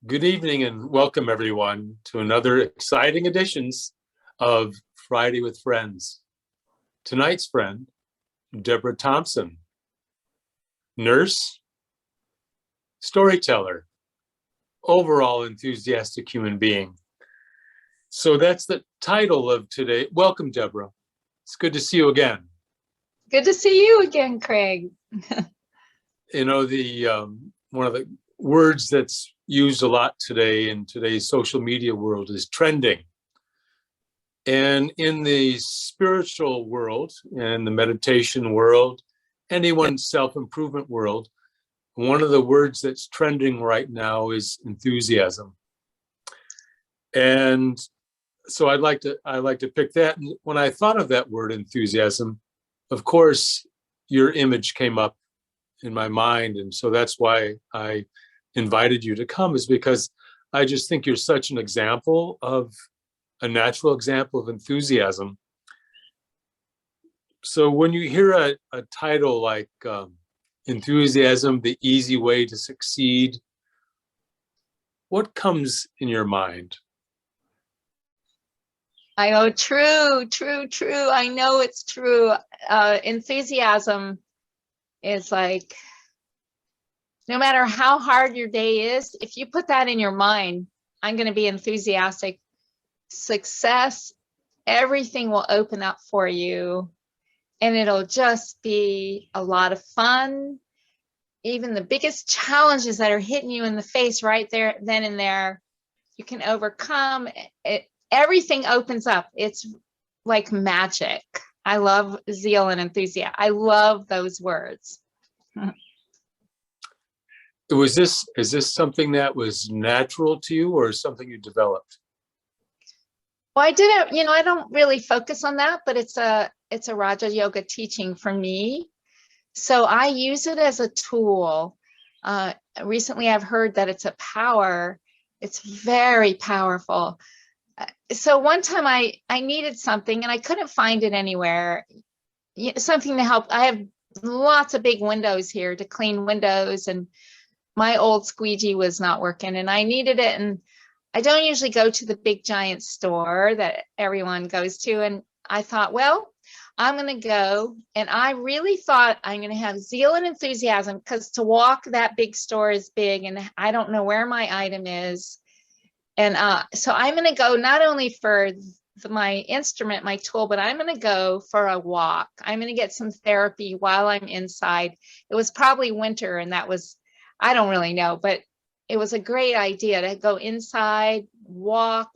Good evening and welcome everyone to another exciting editions of Friday with Friends. Tonight's friend, Deborah Thompson, nurse, storyteller, overall enthusiastic human being. So that's the title of today. Welcome, Deborah. It's good to see you again. Good to see you again, Craig. You know, one of the words that's used a lot today in today's social media world is trending. And in the spiritual world and the meditation world, anyone's self-improvement world, one of the words that's trending right now is enthusiasm. And so I like to pick that. And when I thought of that word enthusiasm, of course, your image came up in my mind. And so that's why I invited you to come, is because I just think you're such an example of a natural example of enthusiasm. So when you hear a title like Enthusiasm, the Easy Way to Succeed, what comes in your mind? I know, true. I know it's true. Enthusiasm is like, no matter how hard your day is, if you put that in your mind, I'm going to be enthusiastic. Success, everything will open up for you, and it'll just be a lot of fun. Even the biggest challenges that are hitting you in the face right there, then and there, you can overcome it. Everything opens up. It's like magic. I love zeal and enthusiasm. I love those words. Is this something that was natural to you or something you developed? Well, I don't really focus on that, but it's a Raja Yoga teaching for me. So I use it as a tool. Recently, I've heard that it's a power. It's very powerful. So one time I needed something and I couldn't find it anywhere. Something to help. I have lots of big windows here to clean windows, and my old squeegee was not working and I needed it. And I don't usually go to the big giant store that everyone goes to. And I thought, well, I'm going to go. And I really thought I'm going to have zeal and enthusiasm, because to walk that big store is big and I don't know where my item is. And so I'm going to go not only for my instrument, my tool, but I'm going to go for a walk. I'm going to get some therapy while I'm inside. It was probably winter, and that was, I don't really know, but it was a great idea to go inside, walk.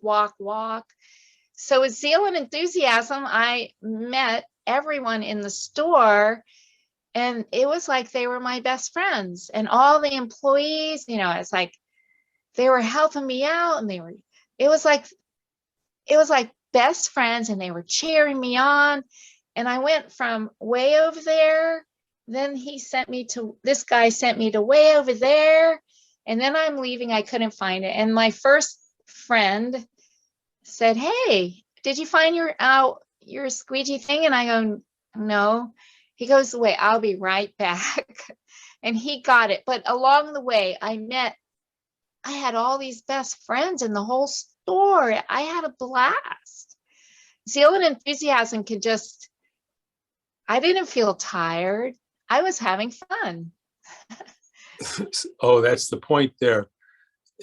So with zeal and enthusiasm, I met everyone in the store, and it was like they were my best friends. And all the employees, it's like they were helping me out, and it was like best friends, and they were cheering me on. And I went from way over there. Then this guy sent me to way over there. And then I'm leaving. I couldn't find it. And my first friend said, "Hey, did you find your squeegee thing?" And I go, "No." He goes, "Wait, I'll be right back." And he got it. But along the way, I had all these best friends in the whole store. I had a blast. Zeal and enthusiasm I didn't feel tired. I was having fun. Oh, that's the point there.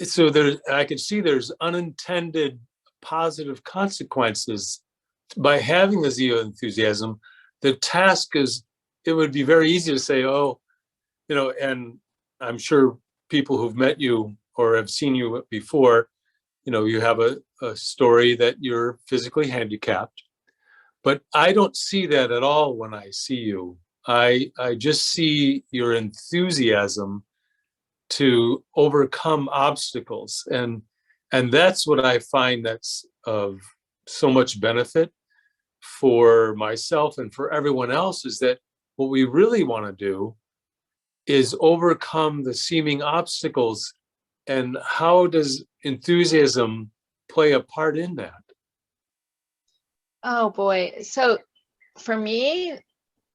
So I could see there's unintended positive consequences by having the zeal enthusiasm. The task it would be very easy to say, oh, and I'm sure people who've met you or have seen you before, you have a story that you're physically handicapped. But I don't see that at all when I see you. I just see your enthusiasm to overcome obstacles. And that's what I find that's of so much benefit for myself and for everyone else, is that what we really want to do is overcome the seeming obstacles. And how does enthusiasm play a part in that? Oh boy. So for me,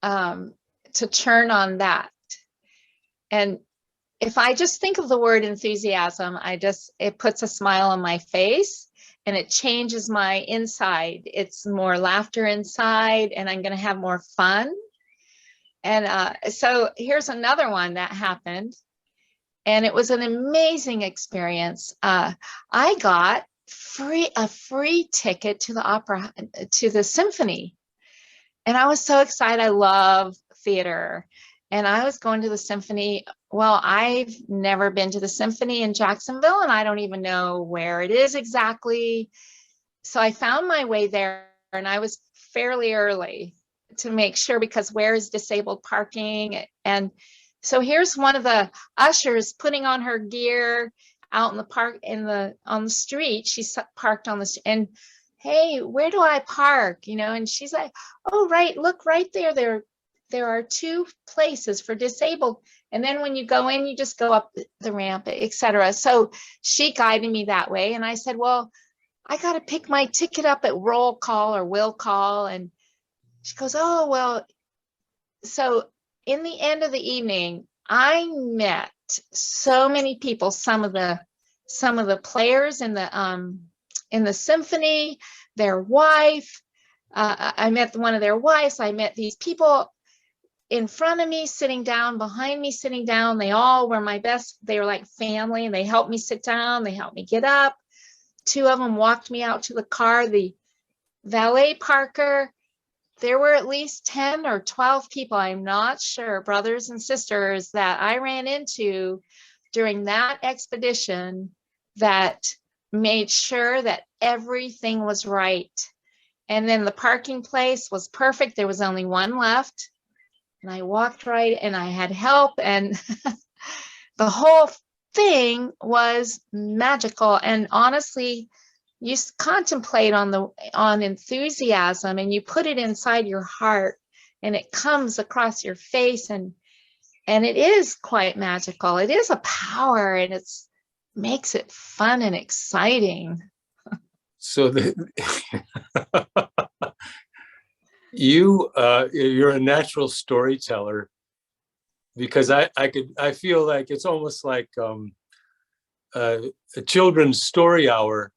to turn on that, and if I just think of the word enthusiasm, it puts a smile on my face and it changes my inside. It's more laughter inside and I'm going to have more fun. And so here's another one that happened. And it was an amazing experience. I got a free ticket to the opera, to the symphony. And I was so excited. I love theater. And I was going to the symphony. Well, I've never been to the symphony in Jacksonville, and I don't even know where it is exactly. So I found my way there, and I was fairly early to make sure, because where is disabled parking? And so here's one of the ushers putting on her gear out in the park, on the street. She's parked on the, and hey, where do I park? You know, and she's like, oh, right, look right there. There are 2 places for disabled. And then when you go in, you just go up the ramp, etc. So she guided me that way. And I said, well, I got to pick my ticket up at roll call or will call. And she goes, oh, well, so in the end of the evening, I met so many people, some of the players in the symphony, their wife. I met one of their wives. I met these people in front of me, sitting down, behind me, sitting down. They all were my best. They were like family, and they helped me sit down. They helped me get up. 2 of them walked me out to the car. The valet parker, there were at least 10 or 12 people, I'm not sure, brothers and sisters, that I ran into during that expedition that made sure that everything was right. And then the parking place was perfect. There was only one left. And I walked right, and I had help, and the whole thing was magical. And honestly, you contemplate on enthusiasm, and you put it inside your heart, and it comes across your face, and it is quite magical. It is a power, and it's makes it fun and exciting. So you're a natural storyteller, because I feel like it's almost like a children's story hour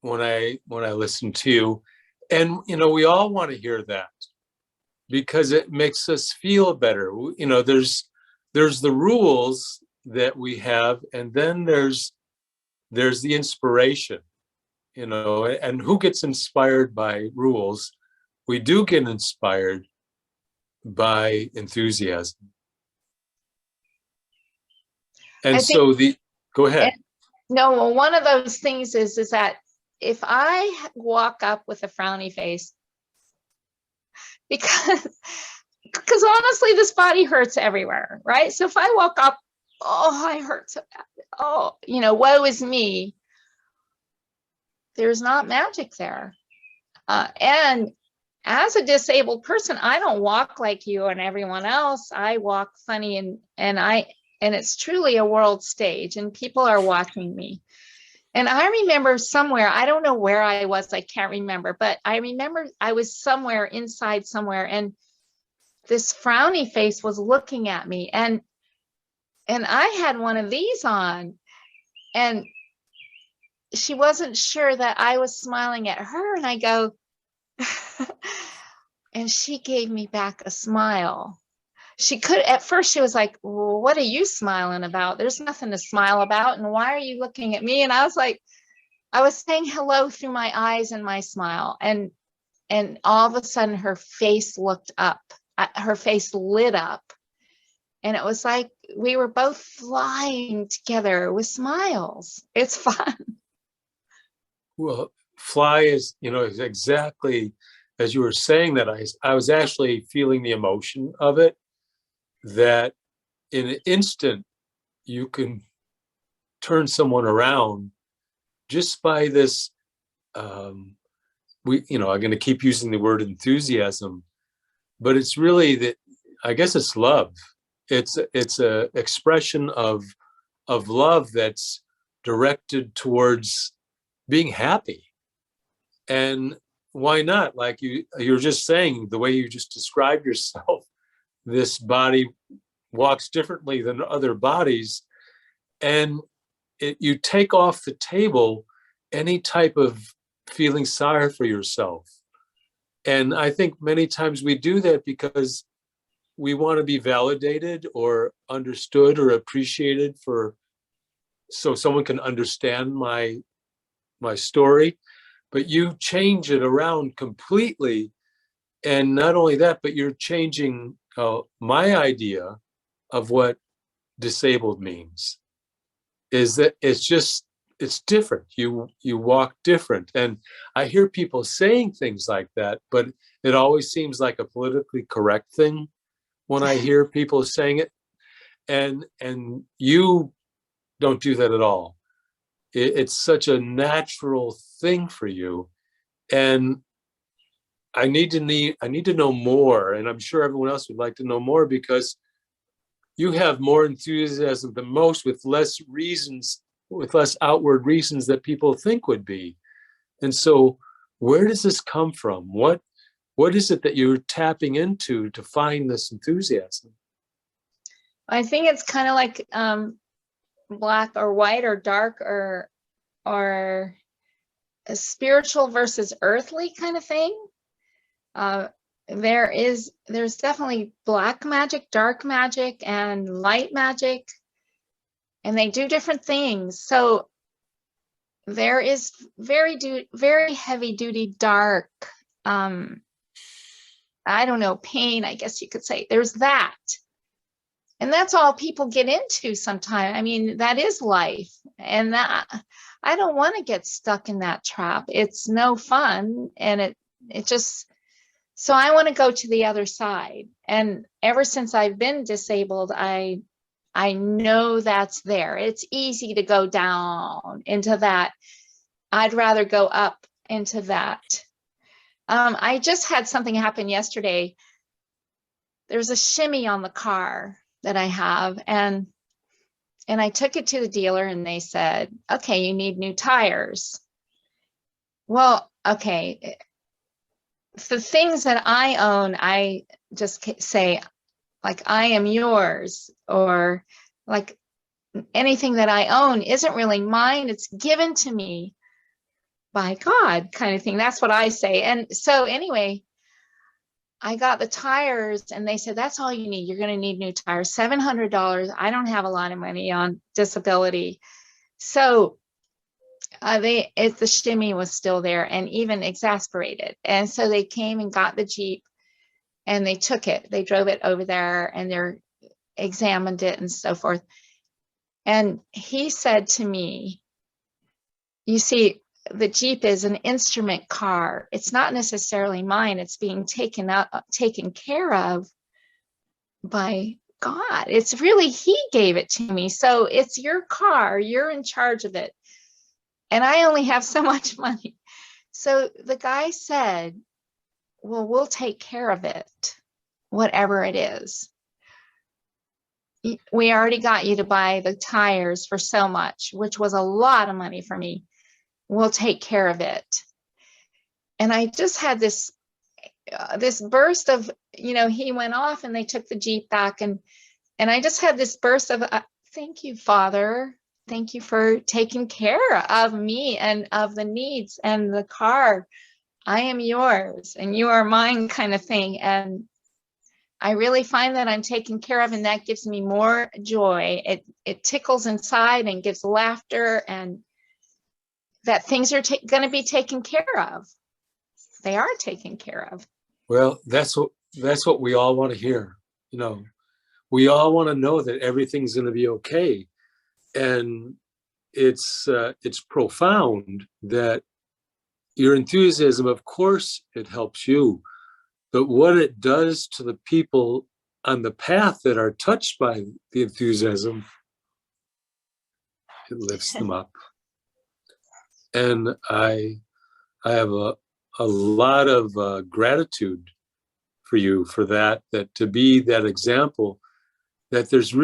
when I listen to you. And we all want to hear that, because it makes us feel better. There's the rules that we have, and then there's the inspiration, and who gets inspired by rules? We do get inspired by enthusiasm. And so go ahead. No, well, one of those things is that if I walk up with a frowny face, because honestly, this body hurts everywhere, right? So if I walk up, oh, I hurt so bad. Oh, woe is me. There's not magic there. And as a disabled person, I don't walk like you and everyone else. I walk funny, and it's truly a world stage, and people are watching me. And I remember somewhere, I don't know where I was, I can't remember, but I remember I was somewhere inside somewhere, and this frowny face was looking at me, and I had one of these on, and she wasn't sure that I was smiling at her, and I go, and she gave me back a smile. At first she was like, well, what are you smiling about? There's nothing to smile about. And why are you looking at me? And I was like, I was saying hello through my eyes and my smile. And all of a sudden her face looked up, her face lit up. And it was like we were both flying together with smiles. It's fun. Well, fly is exactly as you were saying that. I was actually feeling the emotion of it, that in an instant you can turn someone around just by this. I'm going to keep using the word enthusiasm, but it's really that, I guess it's love. It's a expression of love that's directed towards being happy. And why not? Like you're just saying, the way you just described yourself, this body walks differently than other bodies. and you take off the table any type of feeling sorry for yourself. And I think many times we do that because we want to be validated or understood or appreciated so someone can understand my story. But you change it around completely. And not only that, but you're changing my idea of what disabled means. Is that it's different. You walk different. And I hear people saying things like that, but it always seems like a politically correct thing when I hear people saying it. And you don't do that at all. It's such a natural thing for you. And I need to know more. And I'm sure everyone else would like to know more, because you have more enthusiasm than most, with less outward reasons that people think would be. And so where does this come from? What is it that you're tapping into to find this enthusiasm? I think it's kind of like black or white or dark or a spiritual versus earthly kind of thing. There's definitely black magic, dark magic, and light magic, and they do different things. So there is very heavy duty dark, I don't know, pain, I guess you could say. There's that. And that's all people get into sometimes. I mean, that is life. And that, I don't want to get stuck in that trap. It's no fun. And it just, so I want to go to the other side. And ever since I've been disabled, I know that's there. It's easy to go down into that. I'd rather go up into that. I just had something happen yesterday. There's a shimmy on the car that I have, and I took it to the dealer, and they said, okay, you need new tires. Well, okay, the things that I own, I just say, like, I am yours, or like anything that I own isn't really mine. It's given to me by God, kind of thing. That's what I say. And so anyway, I got the tires, and they said, that's all you need. You're going to need new tires, $700. I don't have a lot of money on disability. So the shimmy was still there and even exasperated. And so they came and got the Jeep, and they took it. They drove it over there, and they examined it and so forth. And he said to me, you see, the Jeep is an instrument car. It's not necessarily mine. It's being taken care of by God. It's really, he gave it to me. So it's your car. You're in charge of it. And I only have so much money. So the guy said, well, we'll take care of it, whatever it is. We already got you to buy the tires for so much, which was a lot of money for me. We'll take care of it. And I just had this burst of, he went off, and they took the Jeep back, and I just had this burst of, thank you, Father. Thank you for taking care of me and of the needs and the car. I am yours and you are mine, kind of thing. And I really find that I'm taken care of, and that gives me more joy. It tickles inside and gives laughter, and that things are going to be taken care of. They are taken care of. Well, that's what we all want to hear. We all want to know that everything's going to be okay. And it's profound that your enthusiasm, of course, it helps you, but what it does to the people on the path that are touched by the enthusiasm, it lifts them up. And I have a lot of gratitude for you for that to be that example, that there's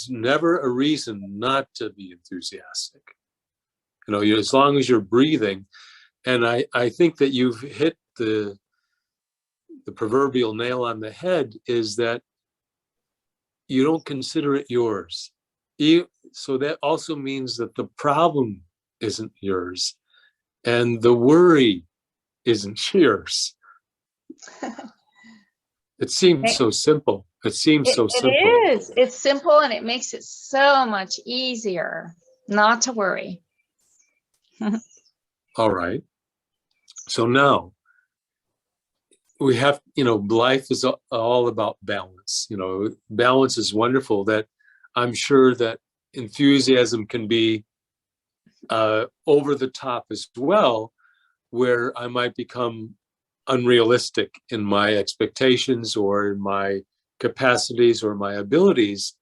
never a reason not to be enthusiastic. As long as you're breathing. And I think that you've hit the proverbial nail on the head, is that you don't consider it yours. So that also means that the problem isn't yours and the worry isn't yours. It seems so simple. It seems so simple. It is. It's simple, and it makes it so much easier not to worry. All right. So now we have, life is all about balance. Balance is wonderful. That I'm sure that enthusiasm can be over the top as well, where I might become unrealistic in my expectations or in my capacities or my abilities.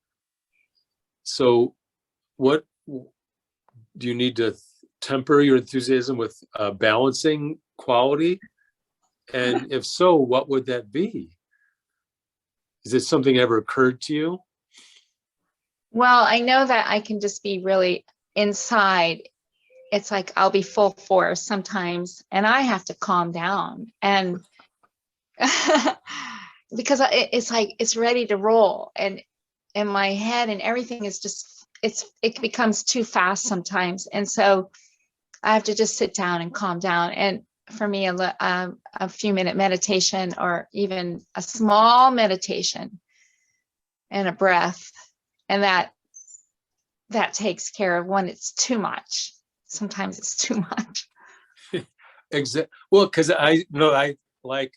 So what do you need to temper your enthusiasm with a balancing quality? And if so, what would that be? Is it something ever occurred to you? Well, I know that I can just be really inside. It's like I'll be full force sometimes, and I have to calm down. And because it's like it's ready to roll, and in my head, and everything is just it becomes too fast sometimes, and so I have to just sit down and calm down. And for me, a few minute meditation, or even a small meditation and a breath, and that takes care of when it's too much. Sometimes it's too much. Exactly. Well, because I like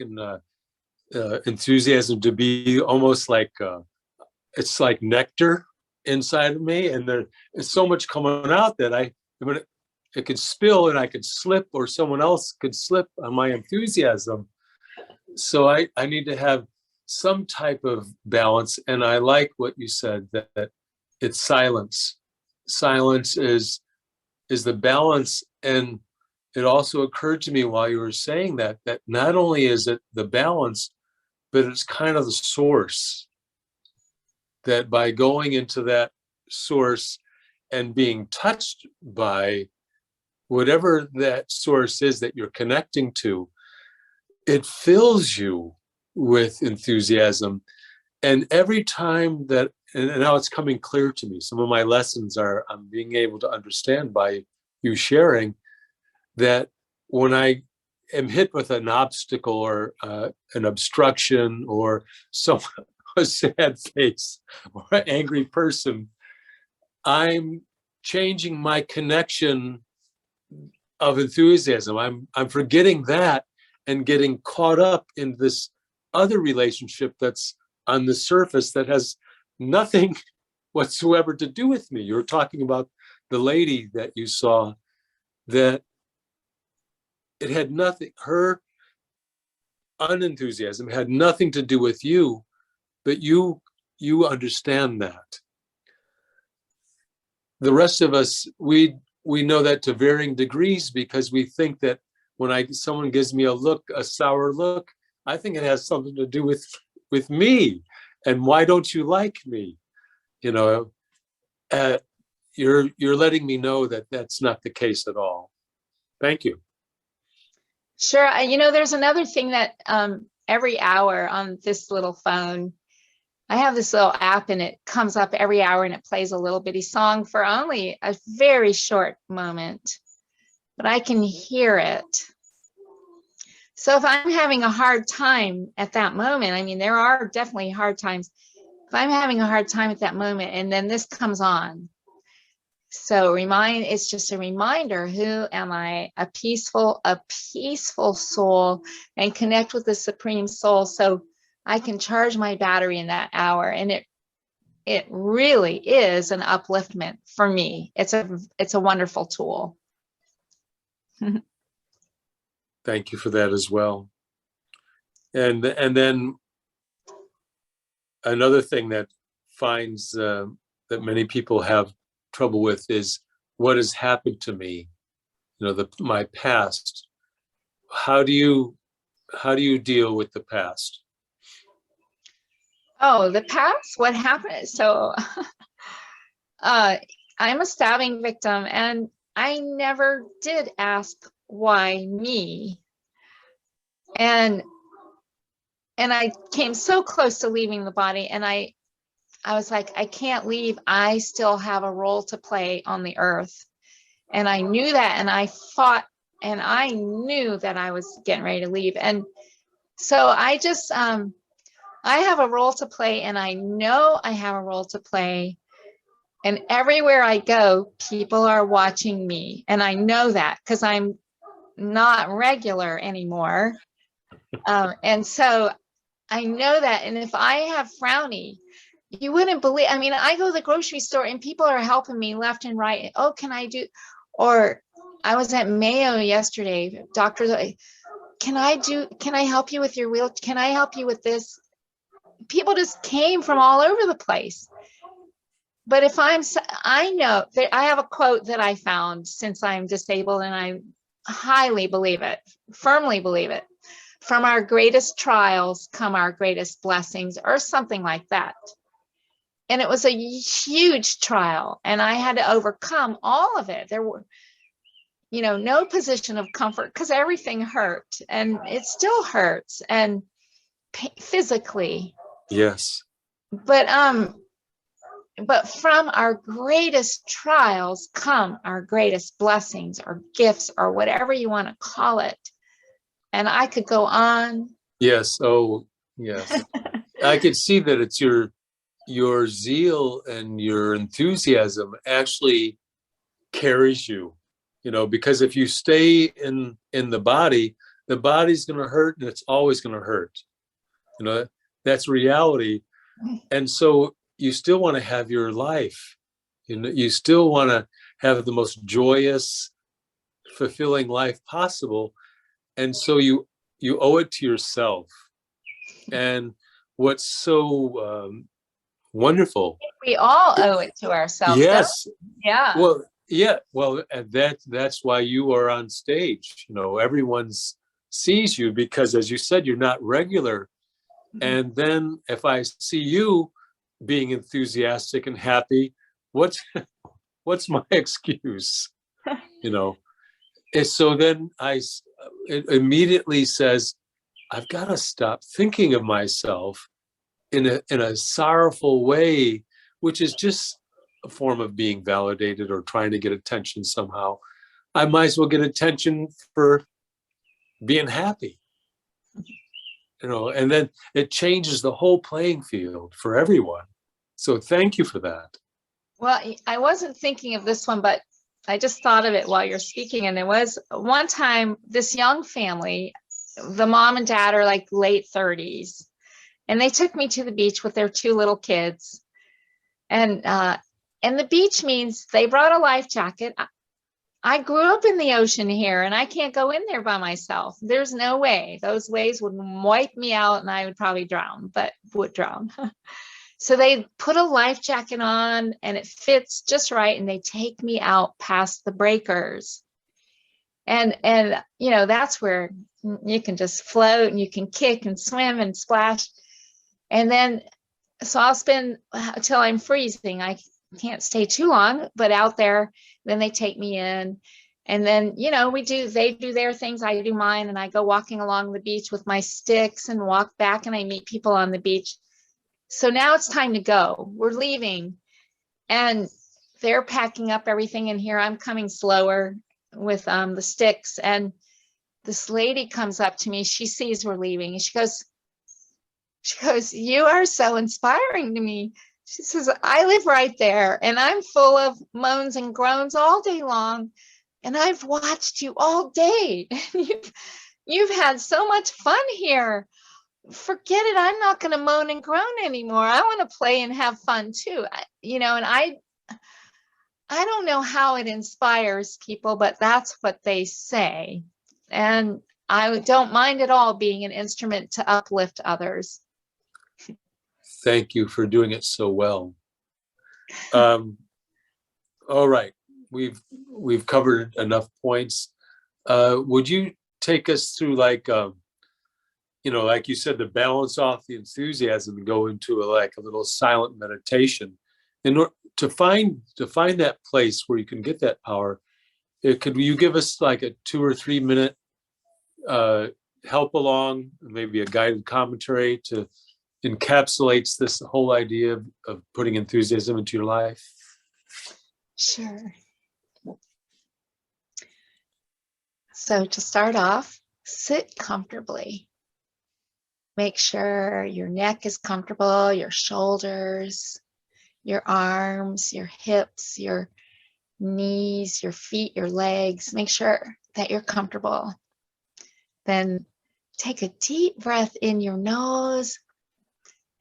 enthusiasm to be almost like it's like nectar inside of me, and there's so much coming out that it could spill and I could slip, or someone else could slip on my enthusiasm. So I need to have some type of balance. And I like what you said, that it's silence. Silence is the balance. And it also occurred to me while you were saying that not only is it the balance, but it's kind of the source. That by going into that source and being touched by whatever that source is that you're connecting to, it fills you with enthusiasm. And every time that, and now it's coming clear to me, some of my lessons I'm being able to understand by you sharing that when I am hit with an obstacle or an obstruction or a sad face or an angry person, I'm changing my connection of enthusiasm. I'm forgetting that and getting caught up in this other relationship that's on the surface that has nothing whatsoever to do with me. You're talking about the lady that you saw, that it had nothing, her unenthusiasm had nothing to do with you, but you understand that. The rest of us, we know that to varying degrees, because we think that when someone gives me a sour look, I think it has something to do with me. And why don't you like me? You're letting me know that that's not the case at all. Thank you. Sure. There's another thing that every hour on this little phone, I have this little app, and it comes up every hour, and it plays a little bitty song for only a very short moment, but I can hear it. So if I'm having a hard time at that moment, there are definitely hard times. If I'm having a hard time at that moment, and then this comes on, so it's just a reminder, who am I? A peaceful soul, and connect with the Supreme Soul, so I can charge my battery in that hour. And it really is an upliftment for me. It's a wonderful tool. Thank you for that as well. And then another thing that finds that many people have trouble with is what has happened to me, my past. How do you deal with the past? Oh, the past? What happened? So I'm a stabbing victim, and I never did ask why me. And I came so close to leaving the body, and I I was like, I can't leave. I still have a role to play on the earth. And I knew that, and I fought, and I knew that I was getting ready to leave. And so I just, I have a role to play, and I know I have a role to play. And everywhere I go, people are watching me. And I know that because I'm not regular anymore. And so I know that. And if I have frowny, you wouldn't believe, I mean, I go to the grocery store and people are helping me left and right. Oh, can I do, or I was at Mayo yesterday, doctors, can I help you with your wheel? Can I help you with this? People just came from all over the place. But if I know that I have a quote that I found since I'm disabled, and I highly believe it, firmly believe it. From our greatest trials come our greatest blessings, or something like that. And it was a huge trial, and I had to overcome all of it. There were, no position of comfort because everything hurt, and it still hurts, and physically. Yes. But from our greatest trials come our greatest blessings or gifts or whatever you want to call it. And I could go on. Yes. Oh, yes. I could see that it's your zeal and your enthusiasm actually carries you, because if you stay in the body's going to hurt, and it's always going to hurt. That's reality. And so you still want to have your life. You still want to have the most joyous, fulfilling life possible. And so you owe it to yourself. And what's so wonderful. We all owe it to ourselves. Yes. Yeah. Well, yeah. Well, that's why you are on stage. Everyone sees you because, as you said, you're not regular. And then if I see you being enthusiastic and happy, what's my excuse? And so then it immediately says, I've got to stop thinking of myself in a sorrowful way, which is just a form of being validated or trying to get attention somehow. I might as well get attention for being happy. And then it changes the whole playing field for everyone. So thank you for that. Well, I wasn't thinking of this one, but I just thought of it while you're speaking. And there was one time, this young family, the mom and dad are like late 30s, and they took me to the beach with their 2 little kids. And the beach means they brought a life jacket. I grew up in the ocean here, and I can't go in there by myself. There's no way. Those waves would wipe me out, and I would probably drown, but would drown. So they put a life jacket on, and it fits just right, and they take me out past the breakers. And that's where you can just float, and you can kick and swim and splash. And then, so I'll spend till I'm freezing. I can't stay too long, but out there, then they take me in, and then, they do their things, I do mine, and I go walking along the beach with my sticks and walk back, and I meet people on the beach. So now it's time to go. We're leaving, and they're packing up everything, and here I'm coming slower with the sticks, and this lady comes up to me. She sees we're leaving, and she goes, "You are so inspiring to me." She says, "I live right there, and I'm full of moans and groans all day long, and I've watched you all day. You've had so much fun here. Forget it. I'm not going to moan and groan anymore. I want to play and have fun too." And I don't know how it inspires people, but that's what they say. And I don't mind at all being an instrument to uplift others. Thank you for doing it so well. All right, we've covered enough points. Would you take us through, like you said, to balance off the enthusiasm and go into a little silent meditation, in order to find that place where you can get that power? Could you give us like a 2 or 3 minute help along, maybe a guided commentary to encapsulates this whole idea of putting enthusiasm into your life? Sure. So to start off, sit comfortably. Make sure your neck is comfortable, your shoulders, your arms, your hips, your knees, your feet, your legs. Make sure that you're comfortable. Then take a deep breath in your nose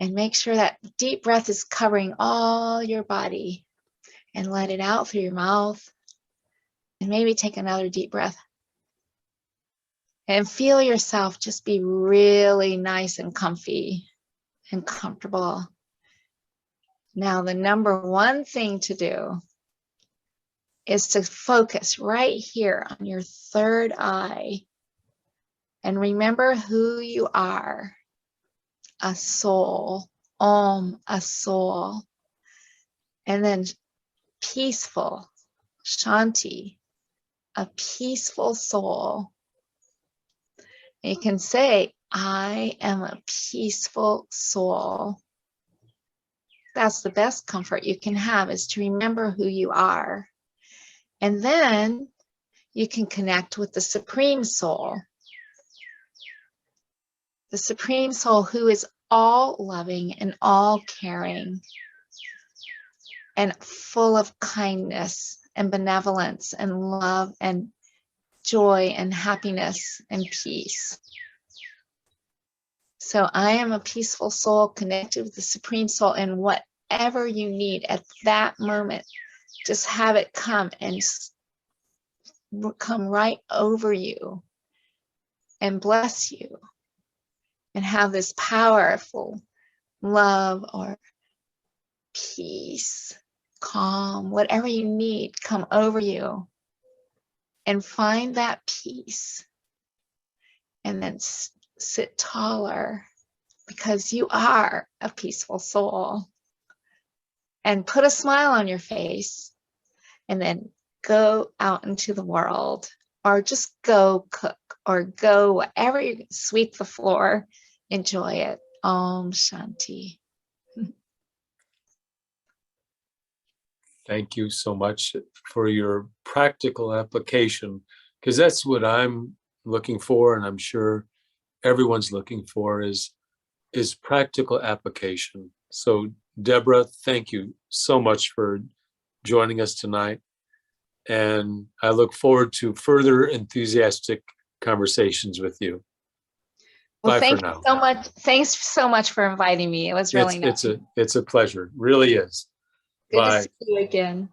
and make sure that deep breath is covering all your body, and let it out through your mouth. And maybe take another deep breath. And feel yourself just be really nice and comfy and comfortable. Now, the number one thing to do is to focus right here on your third eye and remember who you are. A soul, a soul. And then peaceful, Shanti, a peaceful soul. You can say, I am a peaceful soul. That's the best comfort you can have, is to remember who you are. And then you can connect with the Supreme Soul. The Supreme Soul, who is all loving and all caring and full of kindness and benevolence and love and joy and happiness and peace. So I am a peaceful soul connected with the Supreme Soul, and whatever you need at that moment, just have it come and come right over you and bless you, and have this powerful love or peace, calm, whatever you need, come over you. And find that peace, and then sit taller, because you are a peaceful soul. And put a smile on your face, and then go out into the world, or just go cook, or go whatever you sweep the floor, enjoy it. Om Shanti. Thank you so much for your practical application, because that's what I'm looking for, and I'm sure everyone's looking for is practical application. So Deborah, thank you so much for joining us tonight, and I look forward to further enthusiastic conversations with you. Well, Bye thank for you now. so much. Thanks so much for inviting me. It was really nice. It's a pleasure. It really is. Good Bye. to see you again.